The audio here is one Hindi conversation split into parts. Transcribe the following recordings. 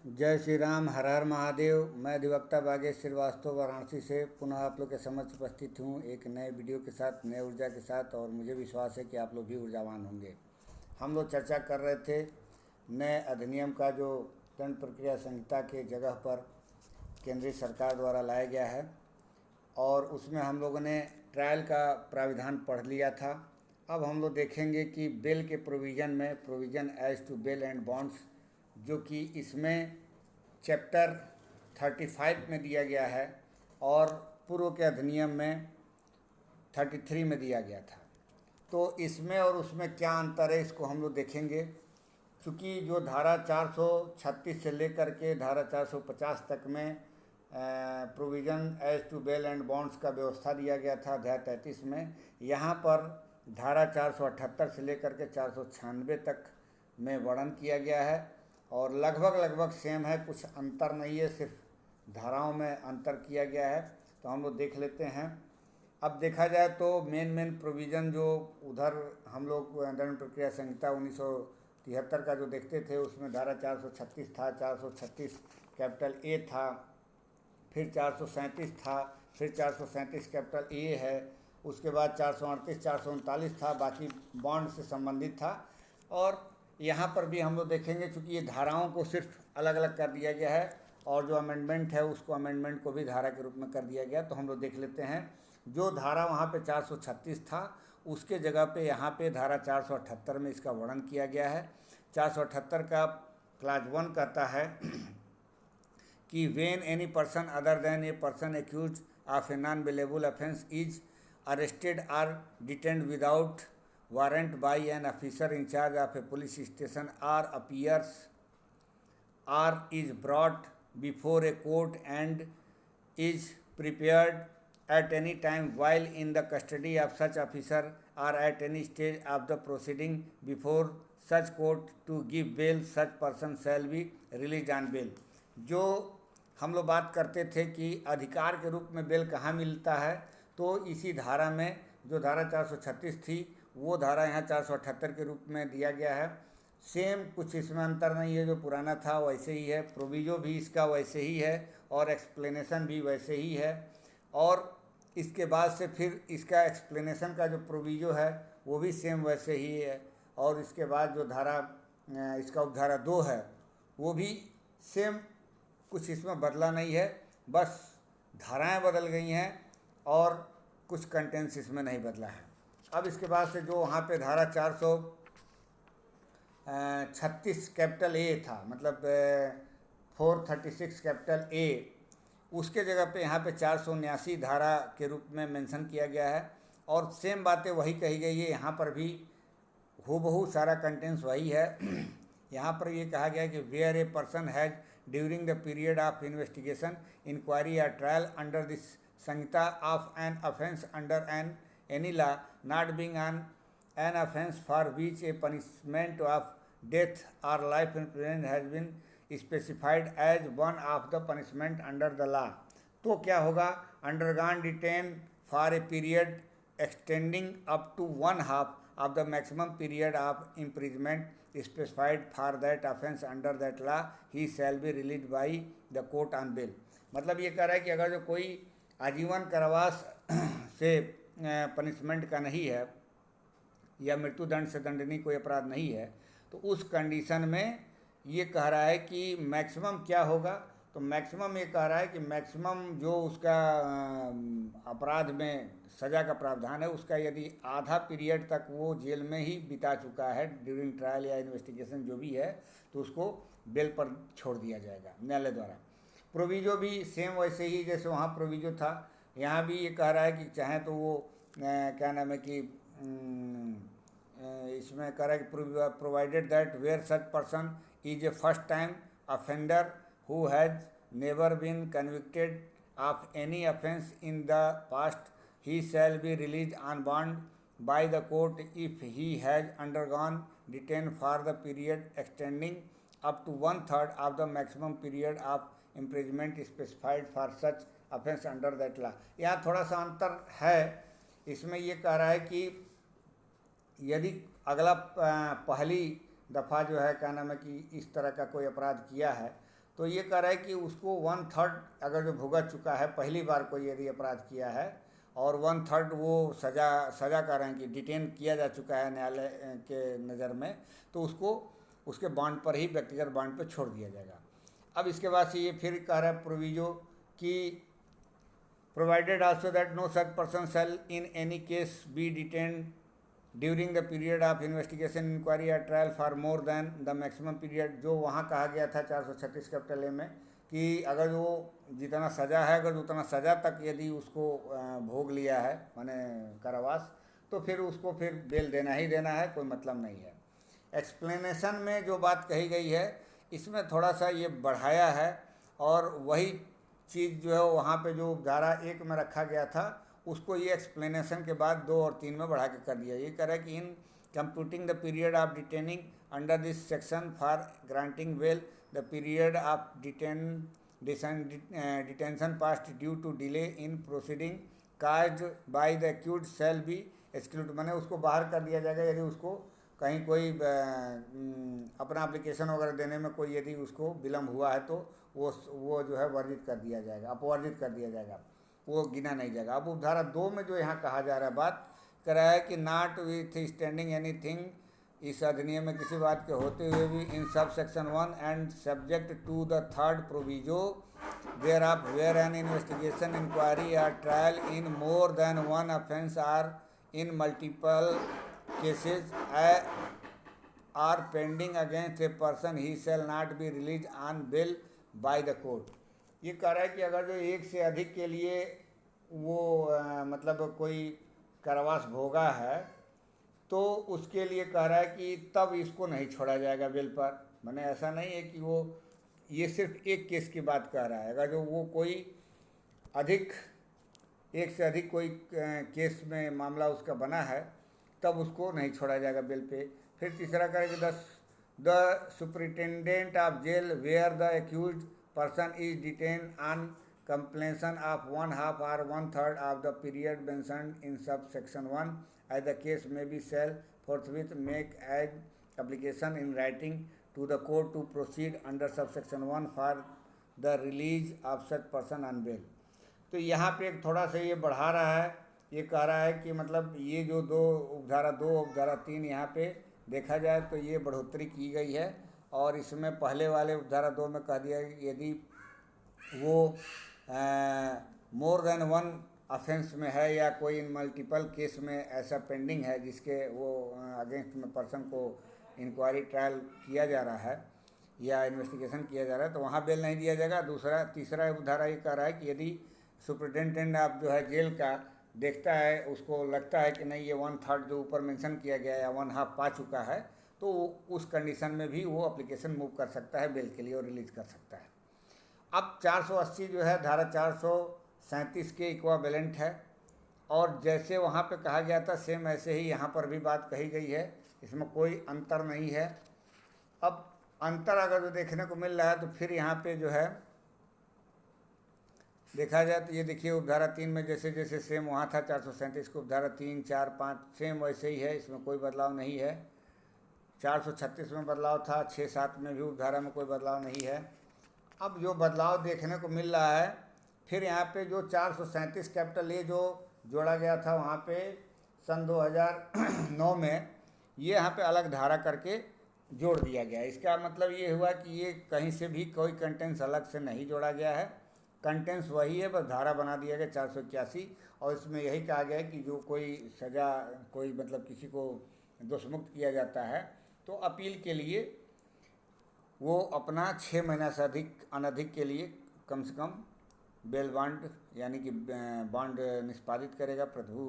जय श्री राम, हर हर महादेव। मैं अधिवक्ता बागेश श्रीवास्तव वाराणसी से पुनः आप लोग के समक्ष उपस्थित हूँ एक नए वीडियो के साथ, नए ऊर्जा के साथ। और मुझे विश्वास है कि आप लोग भी ऊर्जावान होंगे। हम लोग चर्चा कर रहे थे नए अधिनियम का, जो दंड प्रक्रिया संहिता के जगह पर केंद्रीय सरकार द्वारा लाया गया है। और उसमें हम लोगों ने ट्रायल का प्राविधान पढ़ लिया था। अब हम लोग देखेंगे कि बेल के प्रोविज़न में provision as to bail and bonds, जो कि इसमें चैप्टर 35 में दिया गया है और पूर्व के अधिनियम में 33 में दिया गया था। तो इसमें और उसमें क्या अंतर है, इसको हम लोग देखेंगे। चूँकि जो धारा 436 से लेकर के धारा 450 तक में provision as to bail and bonds का व्यवस्था दिया गया था अध्याय 33 में, यहाँ पर धारा 478 से लेकर के 496 तक में वर्णन किया गया है। और लगभग लगभग सेम है, कुछ अंतर नहीं है, सिर्फ धाराओं में अंतर किया गया है। तो हम लोग देख लेते हैं। अब देखा जाए तो मेन प्रोविज़न जो उधर हम लोग दंड प्रक्रिया संहिता 1973 का जो देखते थे, उसमें धारा 436 था, 436 कैपिटल ए था, फिर 437 था, फिर 437 कैपिटल ए है, उसके बाद 438 439 था, बाकी बॉन्ड से संबंधित था। और यहाँ पर भी हम लोग देखेंगे, चूँकि ये धाराओं को सिर्फ अलग अलग कर दिया गया है और जो अमेंडमेंट है उसको अमेंडमेंट को भी धारा के रूप में कर दिया गया। तो हम लोग देख लेते हैं। जो धारा वहाँ पे 436 था, उसके जगह पे यहाँ पे धारा 478 में इसका वर्णन किया गया है। 478 का क्लास 1 कहता है कि when any person other than a person accused of a non bailable offence is arrested or detained without warrant by an officer in charge of a police station or appears or is brought before a court and is prepared at any time while in the custody of such officer or at any stage of the proceeding before such court to give bail, such person shall be released on bail। जो हम लोग बात करते थे कि अधिकार के रूप में बेल कहाँ मिलता है, तो इसी धारा में जो धारा 436 थी वो धारा यहाँ 478 के रूप में दिया गया है। सेम, कुछ इसमें अंतर नहीं है, जो पुराना था वैसे ही है, प्रोविजो भी इसका वैसे ही है और एक्सप्लेनेशन भी वैसे ही है। और इसके बाद से फिर इसका एक्सप्लेनेशन का जो प्रोविजो है वो भी सेम वैसे ही है। और इसके बाद जो धारा इसका उपधारा 2 है वो भी सेम, कुछ इसमें बदला नहीं है, बस धाराएं बदल गई हैं और कुछ कंटेंट्स इसमें नहीं बदला है। अब इसके बाद से जो वहाँ पे धारा 436 कैपिटल ए था, मतलब 436 कैपिटल ए, उसके जगह पे यहाँ पे 479 धारा के रूप में मेंशन किया गया है। और सेम बातें वही कही गई है, यहाँ पर भी हूबहू सारा कंटेंट्स वही है। यहाँ पर ये कहा गया है कि where a person has during the period of investigation, inquiry या trial under this Sanhita of an offence under an any law not being an offense for which a punishment of death or life imprisonment has been specified as one of the punishment under the law। तो क्या होगा, undergone detain for a period extending up to 1/2 of the maximum period of imprisonment specified for that offense under that law, he shall be released by the court on bail। मतलब ये कह रहा है कि अगर जो कोई आजीवन कारावास से पनिशमेंट का नहीं है या मृत्युदंड से दंडनीय कोई अपराध नहीं है, तो उस कंडीशन में ये कह रहा है कि मैक्सिमम क्या होगा। तो मैक्सिमम ये कह रहा है कि मैक्सिमम जो उसका अपराध में सज़ा का प्रावधान है, उसका यदि आधा पीरियड तक वो जेल में ही बिता चुका है ड्यूरिंग ट्रायल या इन्वेस्टिगेशन जो भी है, तो उसको बेल पर छोड़ दिया जाएगा न्यायालय द्वारा। प्रोविजो भी सेम वैसे ही जैसे वहाँ प्रोविजो था, यहाँ भी ये कह रहा है कि चाहे तो वो क्या नाम है कि इसमें कह रहा है कि provided that where such person is a first time offender who has never been convicted of any offence in the past, he shall be released on bond by the court if he has undergone detain for the period extending up to 1/3 of the maximum period of imprisonment specified for such offence under that law. यहाँ थोड़ा सा अंतर है, इसमें ये कह रहा है कि यदि अगला पहली दफ़ा जो है क्या नाम है कि इस तरह का कोई अपराध किया है, तो ये कह रहा है कि उसको 1/3 अगर जो भुगत चुका है पहली बार कोई यदि अपराध किया है और 1/3 वो सज़ा कह रहे हैं कि डिटेन किया जा चुका है न्यायालय के नज़र में, तो उसको उसके बॉन्ड पर ही, व्यक्तिगत बॉन्ड पर छोड़ दिया जाएगा। अब इसके बाद से ये फिर कह रहा है प्रोविजो कि provided also that no such person shall in any case be detained during the period of investigation, inquiry or trial for more than the maximum period। जो वहाँ कहा गया था 436 कैपिटल ए में कि अगर वो जितना सज़ा है, अगर उतना सज़ा तक यदि उसको भोग लिया है माने कारावास, तो फिर उसको फिर बेल देना ही देना है, कोई मतलब नहीं है। एक्सप्लेनेशन में जो बात कही गई है इसमें थोड़ा सा ये बढ़ाया है, और वही चीज़ जो है वहाँ पे जो धारा 1 में रखा गया था उसको ये एक्सप्लेनेशन के बाद 2 और 3 में बढ़ा के कर दिया। ये कह रहा है कि in computing the period of detaining under this section for granting bail, the period of detention past due to delay in proceeding caused by the accused shall be exclude. मैंने उसको बाहर कर दिया जाएगा यदि उसको कहीं कोई अपना एप्लीकेशन वगैरह देने में कोई यदि उसको विलम्ब हुआ है तो वो जो है वर्जित कर दिया जाएगा, अपवर्जित कर दिया जाएगा, वो गिना नहीं जाएगा। अब उपधारा 2 में जो यहाँ कहा जा रहा है, बात कर रहा है कि नॉट विथ स्टैंडिंग एनीथिंग, इस अधिनियम में किसी बात के होते हुए भी in sub section 1 and subject to the third proviso thereof where an investigation, inquiry और trial in more than one offence or in multiple cases are pending against a person, he shall not be released on bail by the court. ये कह रहा है कि अगर जो एक से अधिक के लिए वो मतलब कोई कारावास भोगा है तो उसके लिए कह रहा है कि तब इसको नहीं छोड़ा जाएगा बेल पर। मैंने ऐसा नहीं है कि वो, ये सिर्फ एक केस की बात कह रहा है। अगर जो वो कोई अधिक, एक से अधिक कोई केस में मामला उसका बना है तब उसको नहीं छोड़ा जाएगा बेल पे। फिर तीसरा करेगा the superintendent of jail where the accused person is detained on completion of 1/2 or 1/3 of the period mentioned in subsection 1, as the case may be shall forthwith make as application in writing to the court to proceed under subsection 1 for the release of such person on bail। तो यहाँ पे एक थोड़ा सा ये बढ़ा रहा है, ये कह रहा है कि मतलब ये जो उपधारा 2 उपधारा 3 यहाँ पे देखा जाए तो ये बढ़ोतरी की गई है। और इसमें पहले वाले उपधारा 2 में कह दिया कि यदि वो मोर देन वन ऑफेंस में है या कोई मल्टीपल केस में ऐसा पेंडिंग है जिसके वो अगेंस्ट में पर्सन को इंक्वायरी ट्रायल किया जा रहा है या इन्वेस्टिगेशन किया जा रहा है तो वहाँ बेल नहीं दिया जाएगा। तीसरा उपधारा ये कह रहा है कि यदि सुपरिटेंडेंट ऑफ जो है जेल का देखता है, उसको लगता है कि नहीं ये 1/3 जो ऊपर मेंशन किया गया है या 1/2 पा चुका है, तो उस कंडीशन में भी वो एप्लीकेशन मूव कर सकता है बेल के लिए और रिलीज़ कर सकता है। अब 480 जो है धारा 437 के इक्वावेलेंट है, और जैसे वहाँ पे कहा गया था सेम ऐसे ही यहाँ पर भी बात कही गई है, इसमें कोई अंतर नहीं है। अब अंतर अगर जो देखने को मिल रहा है तो फिर यहाँ पे जो है देखा जाए तो ये देखिए उपधारा 3 में जैसे जैसे सेम वहाँ था 437 को, उपधारा 3, 4, 5 सेम वैसे ही है, इसमें कोई बदलाव नहीं है। 436 में बदलाव था, 6, 7 में भी उपधारा में कोई बदलाव नहीं है। अब जो बदलाव देखने को मिल रहा है फिर यहाँ पे जो 437 कैपिटल ए जो जोड़ा गया था वहाँ पे सन 2009 में, ये यहाँ पे अलग धारा करके जोड़ दिया गया। इसका मतलब ये हुआ कि ये कहीं से भी कोई कंटेंट्स अलग से नहीं जोड़ा गया है, कंटेंट्स वही है, बस धारा बना दिया गया 481। और इसमें यही कहा गया है कि जो कोई सज़ा, कोई मतलब किसी को दोषमुक्त किया जाता है तो अपील के लिए वो अपना 6 महीना से अनधिक के लिए कम से कम बेल बॉन्ड यानी कि बॉन्ड निष्पादित करेगा, प्रतिभू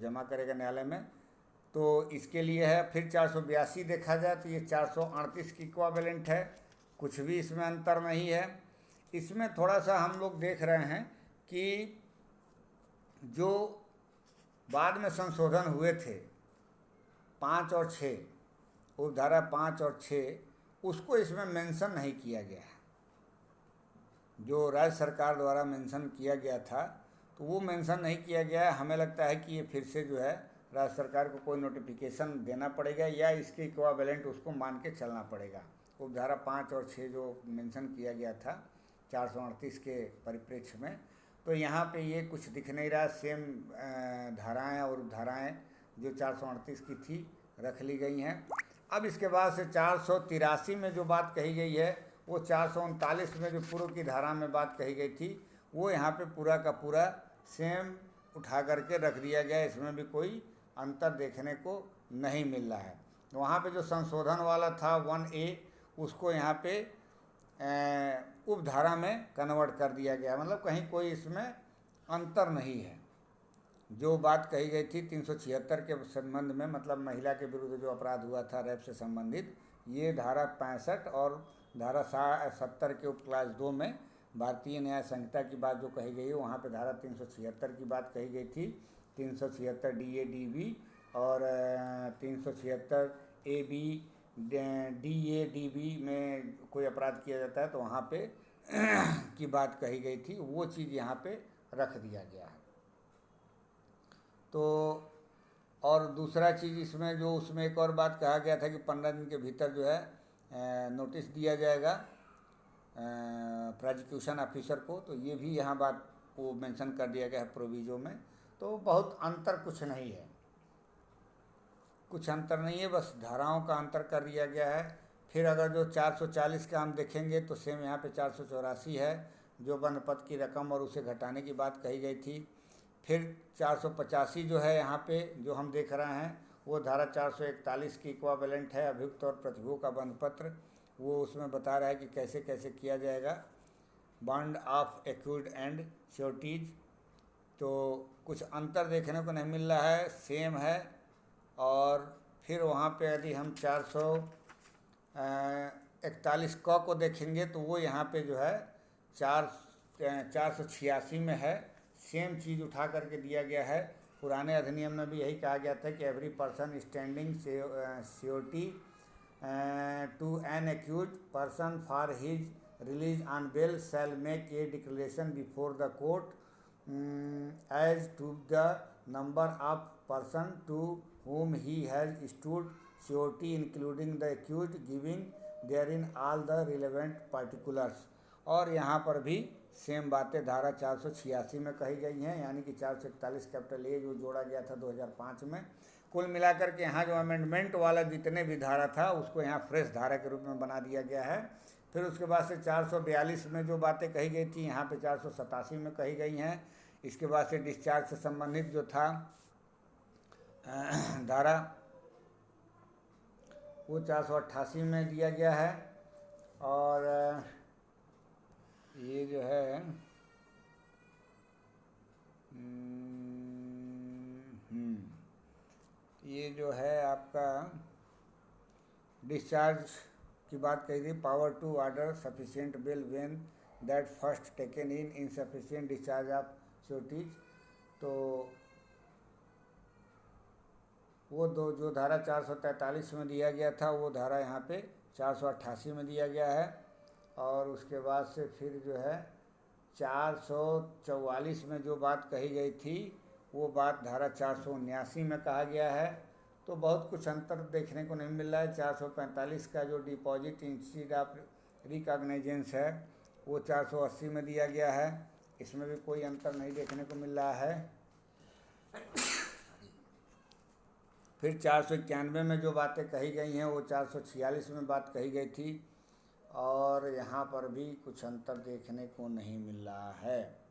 जमा करेगा न्यायालय में। तो इसके लिए है। फिर 482 देखा जाए तो ये 438 की इक्वावेलेंट है, कुछ भी इसमें अंतर नहीं है। इसमें थोड़ा सा हम लोग देख रहे हैं कि जो बाद में संशोधन हुए थे 5 और 6, उपधारा 5 और 6, उसको इसमें मेंशन नहीं किया गया है। जो राज्य सरकार द्वारा मेंशन किया गया था तो वो मेंशन नहीं किया गया है। हमें लगता है कि ये फिर से जो है राज्य सरकार को कोई नोटिफिकेशन देना पड़ेगा या इसके इक्वावेलेंट उसको मान के चलना पड़ेगा। उपधारा 5 और 6 जो मेंशन किया गया था 438 के परिप्रेक्ष्य में, तो यहाँ पे ये कुछ दिख नहीं रहा। सेम धाराएं और उपधाराएं जो 438 की थी रख ली गई हैं। अब इसके बाद से 483 में जो बात कही गई है, वो 439 में जो पूर्व की धारा में बात कही गई थी, वो यहाँ पे पूरा का पूरा सेम उठा करके रख दिया गया। इसमें भी कोई अंतर देखने को नहीं मिल रहा है। वहाँ पे जो संशोधन वाला था 1A, उसको यहाँ पे उपधारा में कन्वर्ट कर दिया गया, मतलब कहीं कोई इसमें अंतर नहीं है। जो बात कही गई थी 376 के संबंध में, मतलब महिला के विरुद्ध जो अपराध हुआ था रेप से संबंधित, ये धारा 65 और धारा 70 के उपक्लास 2 में भारतीय न्याय संहिता की बात जो कही गई है, वहाँ पे धारा 376 की बात कही गई थी। 376 DA-DB और 376 AB DA-DB में कोई अपराध किया जाता है तो वहाँ पे की बात कही गई थी, वो चीज़ यहाँ पे रख दिया गया है। तो और दूसरा चीज़ इसमें जो उसमें एक और बात कहा गया था कि 15 दिन के भीतर जो है नोटिस दिया जाएगा प्रोसिक्यूशन ऑफिसर को, तो ये भी यहाँ बात वो मेंशन कर दिया गया है प्रोविजो में। तो बहुत अंतर कुछ नहीं है, कुछ अंतर नहीं है, बस धाराओं का अंतर कर दिया गया है। फिर अगर जो 440 का हम देखेंगे तो सेम यहाँ पे 484 है, जो वनपद की रकम और उसे घटाने की बात कही गई थी। फिर 485 जो है यहाँ पे जो हम देख रहे हैं, वो धारा 441 की इक्वावेलेंट है, अभियुक्त और प्रतिभू का बंधपत्र। वो उसमें बता रहा है कि कैसे कैसे किया जाएगा bond of accrued and sureties. तो कुछ अंतर देखने को नहीं मिल रहा है, सेम है। और फिर वहाँ पे यदि हम 441 को देखेंगे तो वो यहाँ पे जो है 486 में है, सेम चीज़ उठा करके दिया गया है। पुराने अधिनियम में भी यही कहा गया था कि every person standing surety to an accused person for his release on bail shall make a declaration before the court as to the number of person to whom he has stood surety including the accused giving therein all the relevant particulars। और यहाँ पर भी सेम बातें धारा 486 में कही गई हैं, यानी कि 441 कैपिटल ए जो जोड़ा गया था 2005 में। कुल मिलाकर के यहाँ जो अमेंडमेंट वाला जितने भी धारा था उसको यहाँ फ्रेश धारा के रूप में बना दिया गया है। फिर उसके बाद से 442 में जो बातें कही गई थी यहाँ पे 487 में कही गई हैं। इसके बाद से डिस्चार्ज से संबंधित जो था धारा वो 488 में दिया गया है। और ये जो है ये जो है आपका डिस्चार्ज की बात कही थी, power to order sufficient bail when that first taken in insufficient discharge of sureties. तो वो दो जो धारा 443 में दिया गया था वो धारा यहाँ पे 488 में दिया गया है। और उसके बाद से फिर जो है 444 में जो बात कही गई थी वो बात धारा 479 में कहा गया है। तो बहुत कुछ अंतर देखने को नहीं मिल रहा है। 445 का जो डिपॉजिट इंस्टीड ऑफ रिकॉग्निजेंस है वो 480 में दिया गया है, इसमें भी कोई अंतर नहीं देखने को मिल रहा है। फिर 491 में जो बातें कही गई हैं वो 446 में बात कही गई थी, और यहाँ पर भी कुछ अंतर देखने को नहीं मिल रहा है।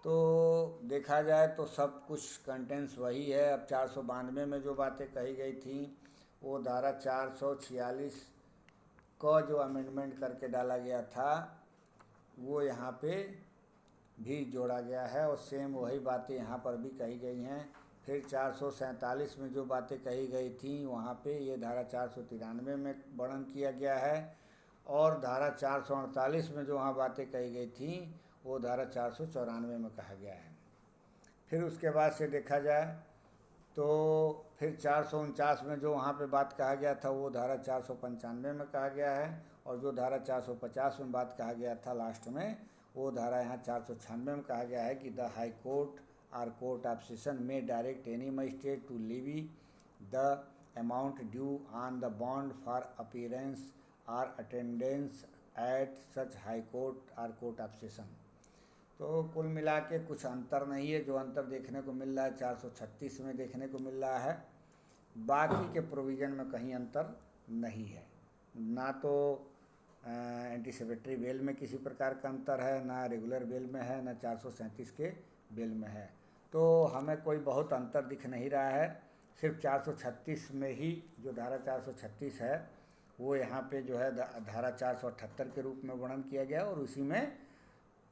तो देखा जाए तो सब कुछ कंटेंट्स वही है। अब 492 में जो बातें कही गई थी वो धारा 446 का जो अमेंडमेंट करके डाला गया था वो यहाँ पे भी जोड़ा गया है, और सेम वही बातें यहाँ पर भी कही गई हैं। फिर 447 में जो बातें कही गई थी वहाँ पे ये धारा 493 में वर्णन किया गया है, और धारा 448 में जो वहाँ बातें कही गई थी वो धारा 494 में कहा गया है। फिर उसके बाद से देखा जाए तो फिर 449 में जो वहाँ पे बात कहा गया था वो धारा 495 में कहा गया है, और जो धारा 450 में बात कहा गया था लास्ट में वो धारा यहाँ 496 में कहा गया है कि द हाई कोर्ट और कोर्ट ऑफ सेशन में direct any magistrate to levy the amount due on the bond for appearance or attendance at such high court or court of session। तो कुल मिला के कुछ अंतर नहीं है। जो अंतर देखने को मिल रहा है 436 में देखने को मिल रहा है, बाकी के प्रोविज़न में कहीं अंतर नहीं है। ना तो एंटीसिपेटरी बेल में किसी प्रकार का अंतर है, ना रेगुलर बेल में है, ना 437 के बेल में है। तो हमें कोई बहुत अंतर दिख नहीं रहा है। सिर्फ 436 में ही जो धारा 436 है वो यहाँ पे जो है धारा 478 के रूप में वर्णन किया गया और उसी में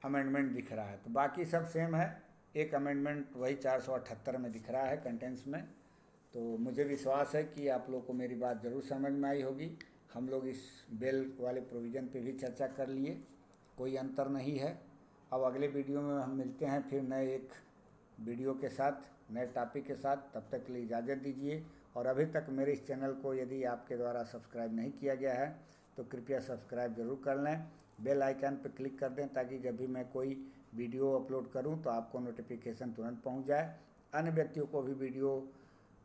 अमेंडमेंट दिख रहा है। तो बाकी सब सेम है, एक अमेंडमेंट वही 478 में दिख रहा है कंटेंट्स में। तो मुझे विश्वास है कि आप लोग को मेरी बात ज़रूर समझ में आई होगी। हम लोग इस बेल वाले प्रोविज़न पे भी चर्चा कर लिए, कोई अंतर नहीं है। अब अगले वीडियो में हम मिलते हैं फिर नए एक वीडियो के साथ, नए टॉपिक के साथ। तब तक के लिए इजाज़त दीजिए। और अभी तक मेरे इस चैनल को यदि आपके द्वारा सब्सक्राइब नहीं किया गया है तो कृपया सब्सक्राइब ज़रूर कर लें, बेल आइकन पर क्लिक कर दें ताकि जब भी मैं कोई वीडियो अपलोड करूं तो आपको नोटिफिकेशन तुरंत पहुंच जाए। अन्य व्यक्तियों को भी वीडियो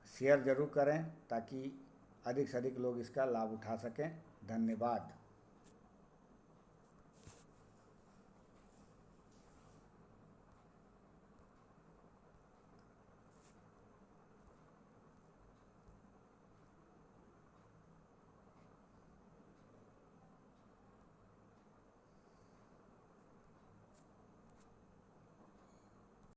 शेयर ज़रूर करें ताकि अधिक से अधिक लोग इसका लाभ उठा सकें। धन्यवाद।